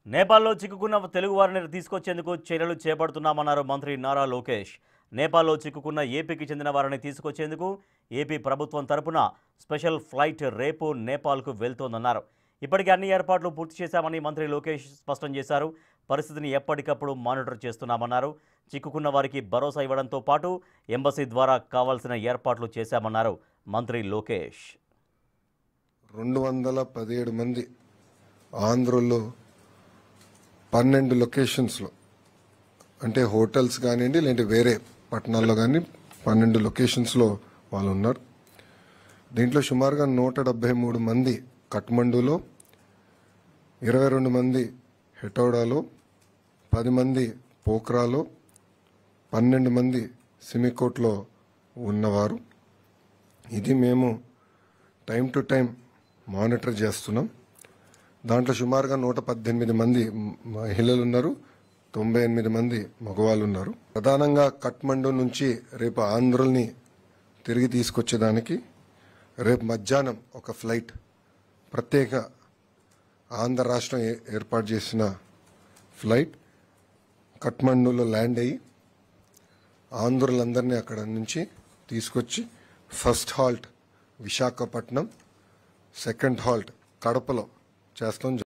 నేపాల్లో చిక్కుకున్న తెలుగు వారిని తీసుకొచ్చేందుకు చర్యలు చేపడుతున్నామన్నారు మంత్రి నారా లోకేష్. నేపాల్లో చిక్కుకున్న ఏపీకి చెందిన వారిని తీసుకొచ్చేందుకు ఏపీ ప్రభుత్వం తరపున స్పెషల్ ఫ్లైట్ రేపు నేపాల్కు వెళ్తోందన్నారు. ఇప్పటికే అన్ని ఏర్పాట్లు పూర్తి చేశామని మంత్రి లోకేష్ స్పష్టం చేశారు. పరిస్థితిని ఎప్పటికప్పుడు మానిటర్ చేస్తున్నామన్నారు. చిక్కుకున్న వారికి భరోసా ఇవ్వడంతో పాటు ఎంబసీ ద్వారా కావాల్సిన ఏర్పాట్లు చేశామన్నారు మంత్రి లోకేష్. 217 మంది ఆంధ్రలో 12 లొకేషన్స్లో, అంటే హోటల్స్ కానివ్వండి లేదంటే వేరే పట్టణాల్లో కానీ 12 లొకేషన్స్లో వాళ్ళు ఉన్నారు. దీంట్లో సుమారుగా 173 మంది కఠ్మండూలో, 22 మంది హెటౌడాలో, 10 మంది పోఖ్రాలో, 12 మంది సిమికోట్లో ఉన్నవారు. ఇది మేము టైం టు టైం మానిటర్ చేస్తున్నాం. దాంట్లో సుమారుగా 118 మంది మహిళలు ఉన్నారు, 98 మంది మగవాళ్ళు ఉన్నారు. ప్రధానంగా కఠ్మండు నుంచి రేపు ఆంధ్రల్ని తిరిగి తీసుకొచ్చేదానికి రేపు మధ్యాహ్నం ఒక ఫ్లైట్ ప్రత్యేక ఆంధ్ర రాష్ట్రం ఏర్పాటు చేసిన ఫ్లైట్ కఠ్మండులో ల్యాండ్ అయ్యి ఆంధ్రులందరినీ అక్కడ నుంచి తీసుకొచ్చి first halt Visakhapatnam, second halt కడపలో చేస్తాం.